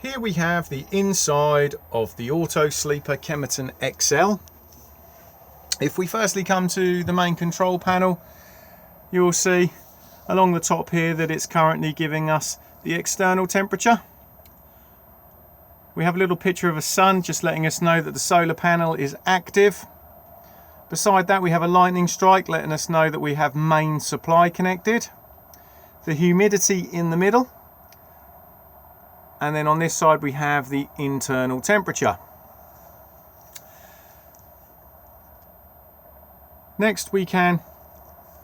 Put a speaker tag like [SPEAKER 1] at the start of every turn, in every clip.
[SPEAKER 1] Here we have the inside of the Auto Sleeper Kemerton XL. If we firstly come to the main control panel, you'll see along the top here that it's currently giving us the external temperature. We have a little picture of a sun just letting us know that the solar panel is active. Beside that we have a lightning strike letting us know that we have main supply connected. The humidity in the middle. And then on this side we have the internal temperature. Next we can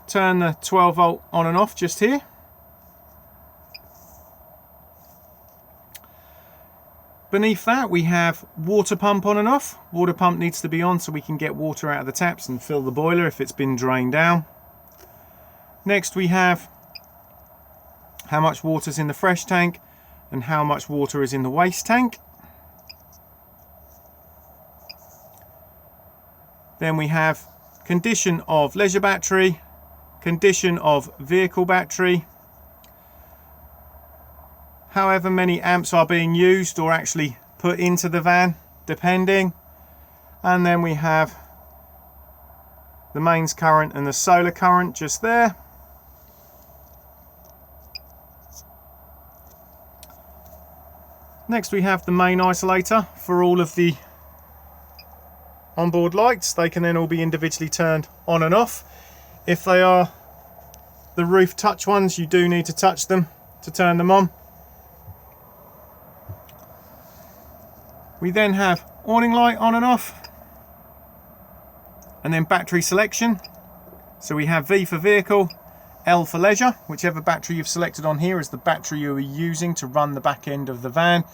[SPEAKER 1] turn the 12 volt on and off just here. Beneath that we have water pump on and off. Water pump needs to be on so we can get water out of the taps and fill the boiler if it's been drained down. Next we have how much water is in the fresh tank and how much water is in the waste tank. Then we have condition of leisure battery, condition of vehicle battery, however many amps are being used or actually put into the van, depending. And then we have the mains current and the solar current just there. Next we have the main isolator for all of the onboard lights. They can then all be individually turned on and off. If they are the roof touch ones, you do need to touch them to turn them on. We then have awning light on and off, and then battery selection. So we have V for vehicle, L for leisure. Whichever battery you've selected on here is the battery you are using to run the back end of the van,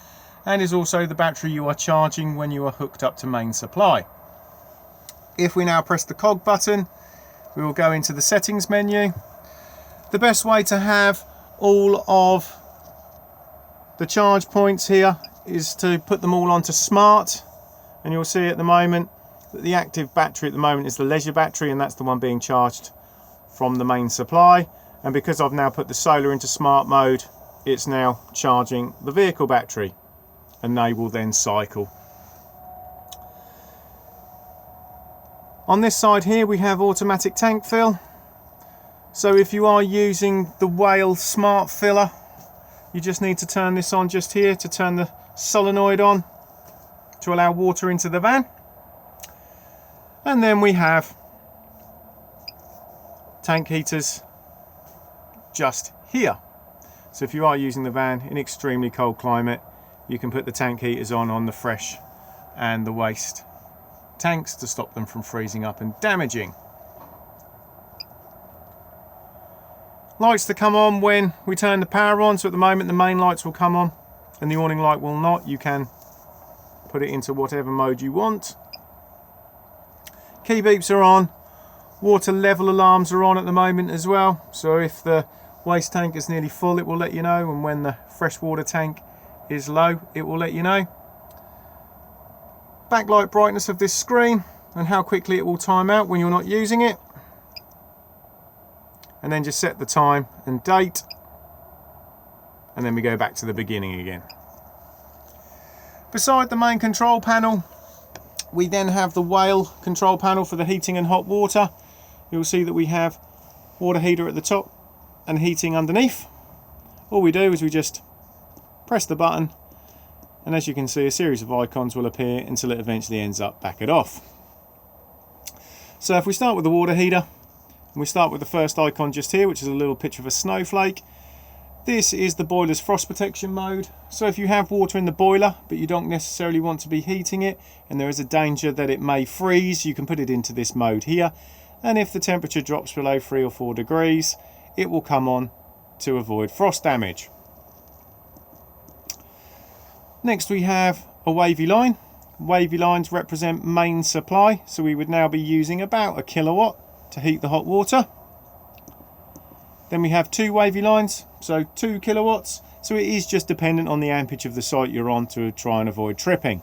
[SPEAKER 1] and is also the battery you are charging when you are hooked up to main supply. If we now press the cog button, we will go into the settings menu. The best way to have all of the charge points here is to put them all onto smart, and you'll see at the moment that the active battery at the moment is the leisure battery, and that's the one being charged from the main supply. And because I've now put the solar into smart mode, it's now charging the vehicle battery, and they will then cycle. On this side here we have automatic tank fill. So if you are using the Whale smart filler, you just need to turn this on just here to turn the solenoid on to allow water into the van. And then we have tank heaters just here. So if you are using the van in extremely cold climate, you can put the tank heaters on the fresh and the waste tanks to stop them from freezing up and damaging. Lights to come on when we turn the power on. So at the moment the main lights will come on and the awning light will not. You can put it into whatever mode you want. Key beeps are on. Water level alarms are on at the moment as well. So if the waste tank is nearly full, it will let you know, and when the freshwater tank is low, it will let you know. Backlight brightness of this screen and how quickly it will time out when you're not using it. And then just set the time and date, and then we go back to the beginning again. Beside the main control panel, we then have the Whale control panel for the heating and hot water. You'll see that we have water heater at the top and heating underneath. All we do is we just press the button, and as you can see, a series of icons will appear until it eventually ends up back it off. So if we start with the water heater, and we start with the first icon just here, which is a little picture of a snowflake. This is the boiler's frost protection mode. So if you have water in the boiler but you don't necessarily want to be heating it, and there is a danger that it may freeze, you can put it into this mode here, and if the temperature drops below 3 or 4 degrees, it will come on to avoid frost damage. Next we have a wavy line. Wavy lines represent main supply, so we would now be using about 1 kilowatt to heat the hot water. Then we have 2 wavy lines, so 2 kilowatts. So it is just dependent on the ampage of the site you're on to try and avoid tripping.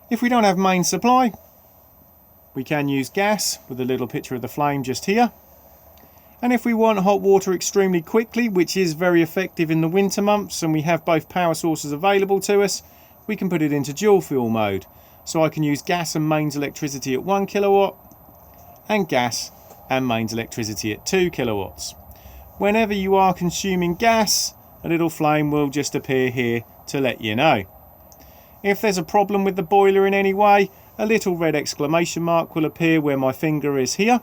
[SPEAKER 1] If we don't have main supply, we can use gas with a little picture of the flame just here. And if we want hot water extremely quickly, which is very effective in the winter months, and we have both power sources available to us, we can put it into dual fuel mode. So I can use gas and mains electricity at 1 kilowatt and gas and mains electricity at 2 kilowatts. Whenever you are consuming gas, a little flame will just appear here to let you know. If there's a problem with the boiler in any way, a little red exclamation mark will appear where my finger is here.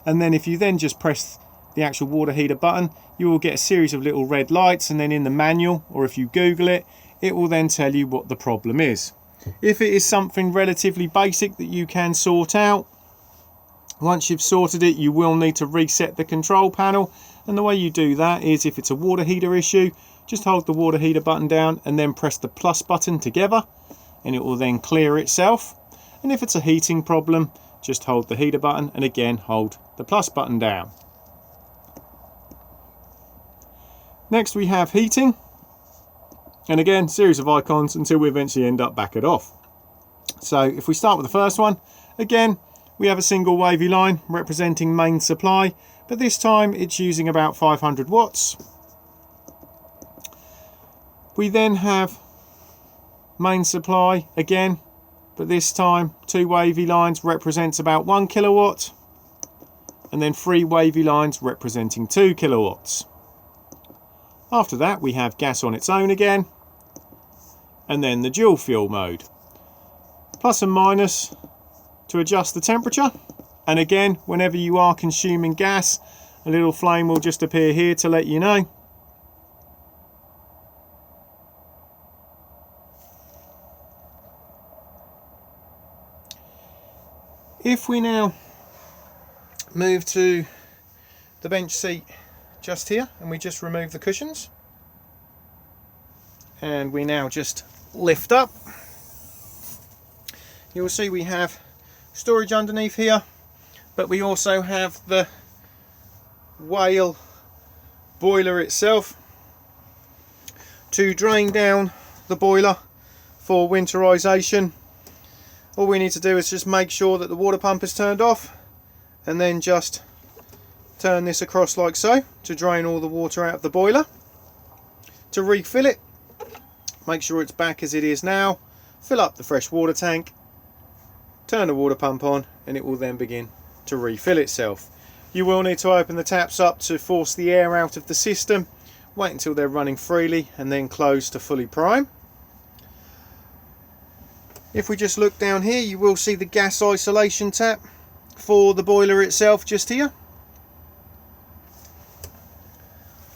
[SPEAKER 1] And then if you then just press the actual water heater button, you will get a series of little red lights, and then in the manual, or if you Google it, it will then tell you what the problem is. If it is something relatively basic that you can sort out, once you've sorted it, you will need to reset the control panel. And the way you do that is, if it's a water heater issue, just hold the water heater button down and then press the plus button together, and it will then clear itself. And if it's a heating problem, just hold the heater button and again hold the plus button down. Next we have heating, and again series of icons until we eventually end up back it off. So if we start with the first one, again we have a single wavy line representing main supply, but this time it's using about 500 watts. We then have main supply again, but this time 2 wavy lines represents about 1 kilowatt, and then 3 wavy lines representing 2 kilowatts. After that we have gas on its own again, and then the dual fuel mode. Plus and minus to adjust the temperature, and again whenever you are consuming gas, a little flame will just appear here to let you know. If we now move to the bench seat just here, and we just remove the cushions, and we now just lift up, you will see we have storage underneath here, but we also have the whale boiler itself to drain down the boiler for winterization. All we need to do is just make sure that the water pump is turned off, and then just turn this across like so to drain all the water out of the boiler. To refill it, make sure it's back as it is now, fill up the fresh water tank, turn the water pump on, and it will then begin to refill itself. You will need to open the taps up to force the air out of the system, wait until they're running freely, and then close to fully prime. If we just look down here, you will see the gas isolation tap for the boiler itself just here.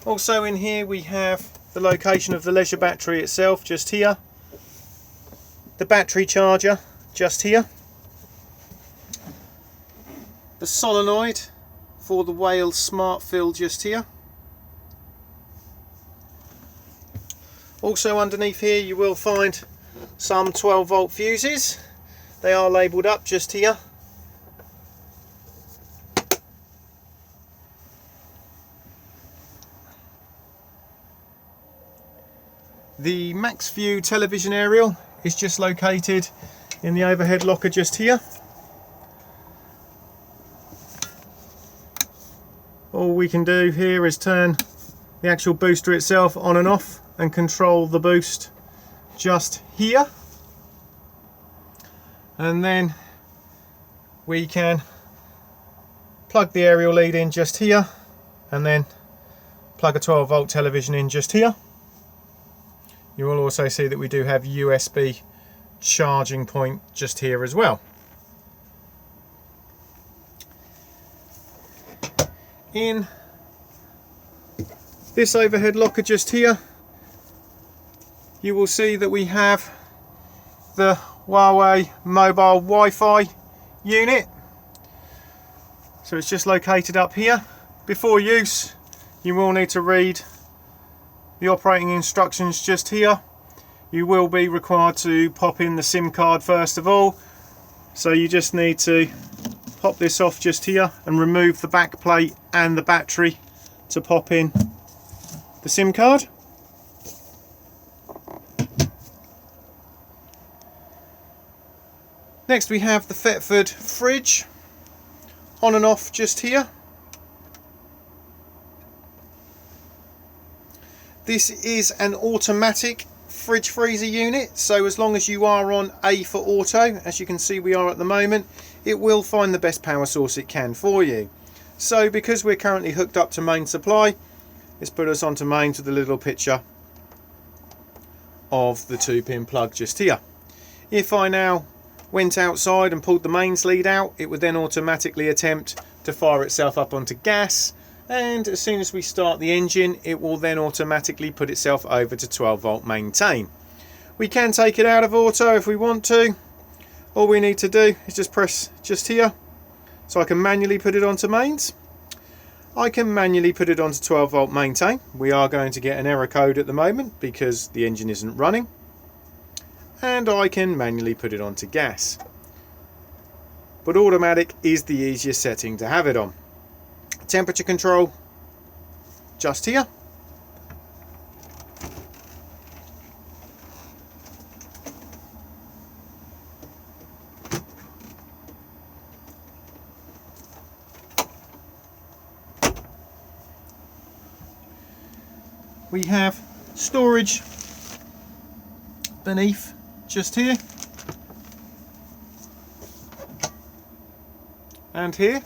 [SPEAKER 1] Also in here we have the location of the leisure battery itself just here, the battery charger just here, the solenoid for the Whale Smart Fill just here. Also underneath here you will find some 12 volt fuses. They are labelled up just here. The max view television aerial is just located in the overhead locker just here. All we can do here is turn the actual booster itself on and off and control the boost just here, and then we can plug the aerial lead in just here, and then plug a 12 volt television in just here. You will also see that we do have USB charging point just here as well. In this overhead locker just here, you will see that we have the Huawei mobile Wi-Fi unit. So it's just located up here. Before use, you will need to read the operating instructions just here. You will be required to pop in the SIM card first of all. So you just need to pop this off just here and remove the back plate and the battery to pop in the SIM card. Next we have the Thetford fridge on and off just here. This is an automatic fridge freezer unit, so as long as you are on A for auto, as you can see we are at the moment, it will find the best power source it can for you. So because we're currently hooked up to main supply, let's put us onto mains with a little picture of the 2-pin plug just here. If I now went outside and pulled the mains lead out, it would then automatically attempt to fire itself up onto gas, and as soon as we start the engine, it will then automatically put itself over to 12 volt maintain. We can take it out of auto if we want to. All we need to do is just press just here, so I can manually put it onto mains. I can manually put it onto 12 volt maintain. We are going to get an error code at the moment because the engine isn't running. And I can manually put it onto gas. But automatic is the easiest setting to have it on. Temperature control just here. We have storage beneath just here and here.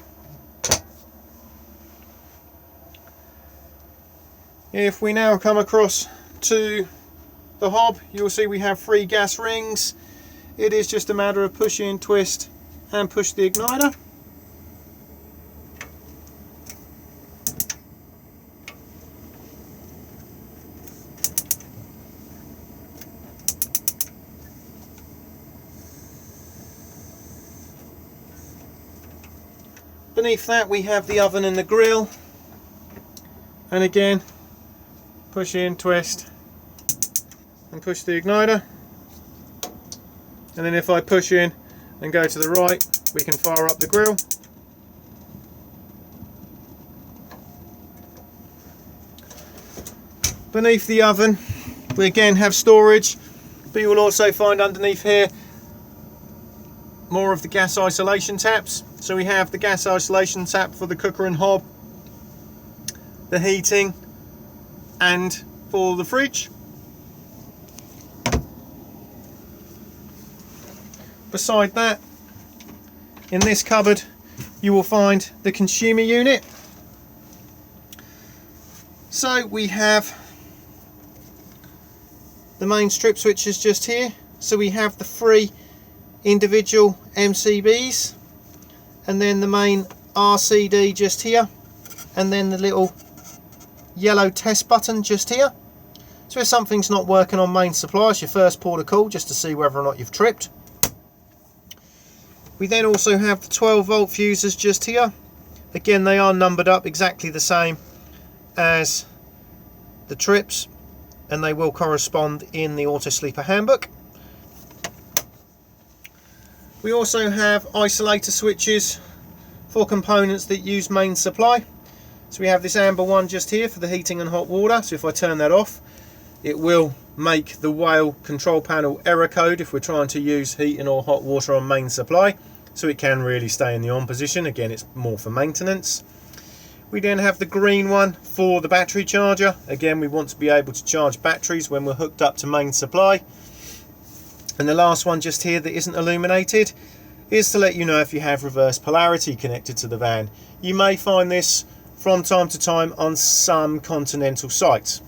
[SPEAKER 1] If we now come across to the hob, you'll see we have 3 gas rings. It is just a matter of push in, twist and push the igniter. Beneath that we have the oven and the grill, and again push in, twist and push the igniter, and then if I push in and go to the right, we can fire up the grill. Beneath the oven we again have storage, but you will also find underneath here more of the gas isolation taps. So we have the gas isolation tap for the cooker and hob, the heating, and for the fridge. Beside that, in this cupboard, you will find the consumer unit. So we have the main strip switches just here. So we have the 3 individual MCBs, and then the main RCD just here, and then the little yellow test button just here. So if something's not working on main supply, it's your first port of call just to see whether or not you've tripped. We then also have the 12 volt fuses just here. Again, they are numbered up exactly the same as the trips, and they will correspond in the Auto Sleeper handbook. We also have isolator switches for components that use main supply. So we have this amber one just here for the heating and hot water. So if I turn that off, it will make the whale control panel error code if we're trying to use heating or hot water on main supply. So it can really stay in the on position. Again, it's more for maintenance. We then have the green one for the battery charger. Again, we want to be able to charge batteries when we're hooked up to main supply. And the last one just here that isn't illuminated is to let you know if you have reverse polarity connected to the van. You may find this from time to time on some continental sites.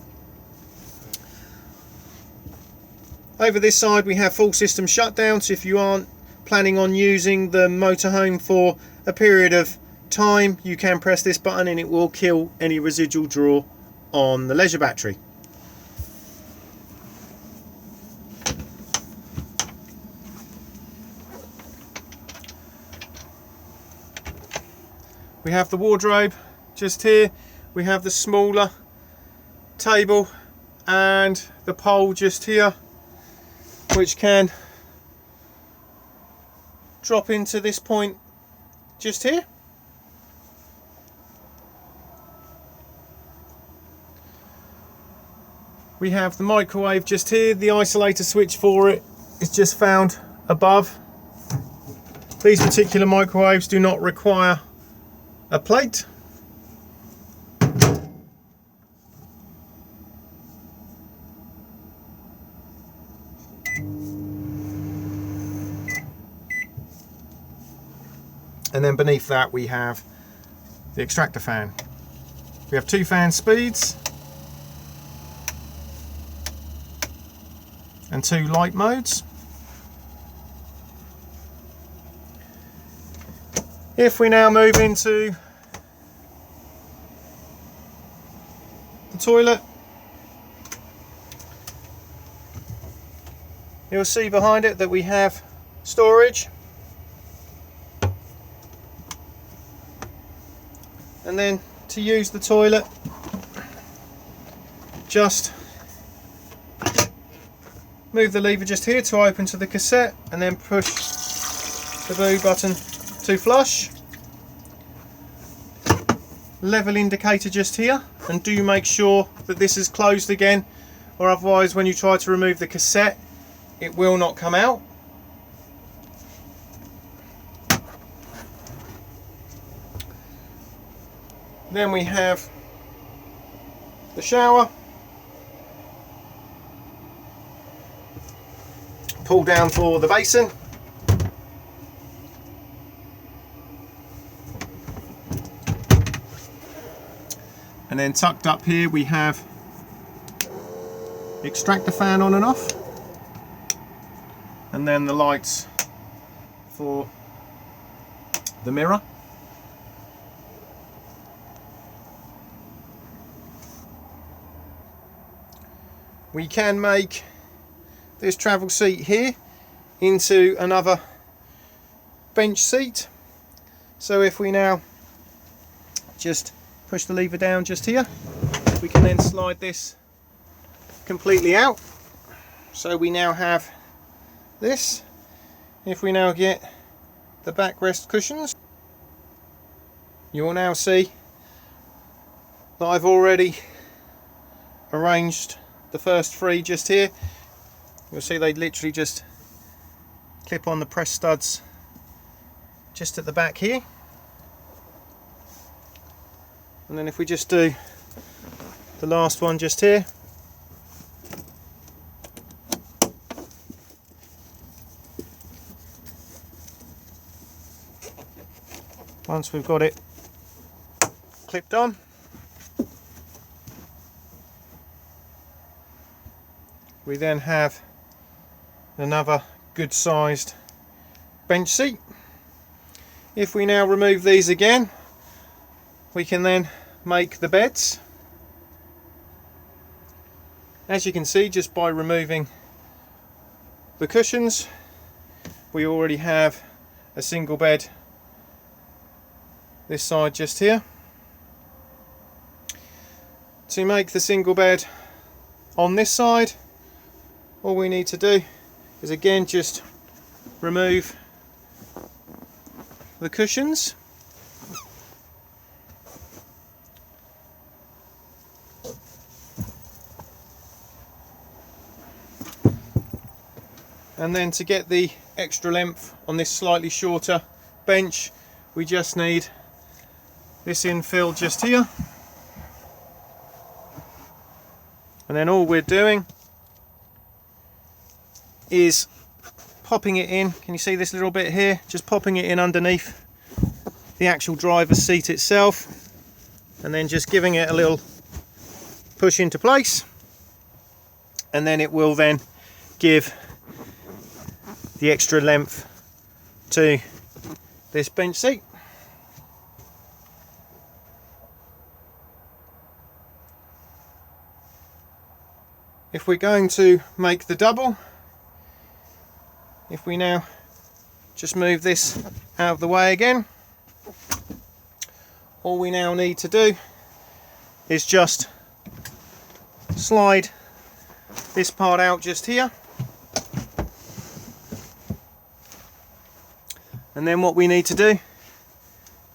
[SPEAKER 1] Over this side we have full system shutdown, so if you aren't planning on using the motorhome for a period of time, you can press this button and it will kill any residual draw on the leisure battery. We have the wardrobe just here. We have the smaller table and the pole just here, which can drop into this point just here. We have the microwave just here. The isolator switch for it is just found above. These particular microwaves do not require a plate. And then beneath that we have the extractor fan. We have 2 fan speeds and 2 light modes. If we now move into the toilet, you'll see behind it that we have storage, and then to use the toilet, just move the lever just here to open to the cassette, and then push the blue button to flush. Level indicator just here, and do make sure that this is closed again, or otherwise when you try to remove the cassette it will not come out. Then we have the shower. Pull down for the basin. And then tucked up here we have the extractor fan on and off. And then the lights for the mirror. We can make this travel seat here into another bench seat. So if we now just push the lever down just here, we can then slide this completely out. So we now have this. If we now get the backrest cushions, you will now see that I've already arranged the first 3 just here. You'll see they literally just clip on the press studs just at the back here. And then if we just do the last one just here, once we've got it clipped on, we then have another good sized bench seat. If we now remove these again, we can then make the beds. As you can see, just by removing the cushions, we already have a single bed this side just here. To make the single bed on this side, all we need to do is again just remove the cushions. And then to get the extra length on this slightly shorter bench, we just need this infill just here. And then all we're doing is popping it in. Can you see this little bit here? Just popping it in underneath the actual driver's seat itself, and then just giving it a little push into place, and then it will then give the extra length to this bench seat. If we're going to make the double, if we now just move this out of the way again, all we now need to do is just slide this part out just here, and then what we need to do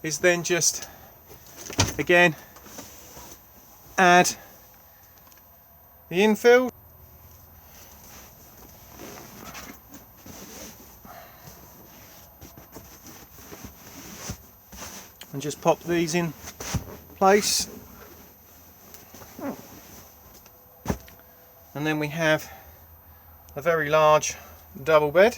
[SPEAKER 1] is then just again add the infill. And just pop these in place. And then we have a very large double bed.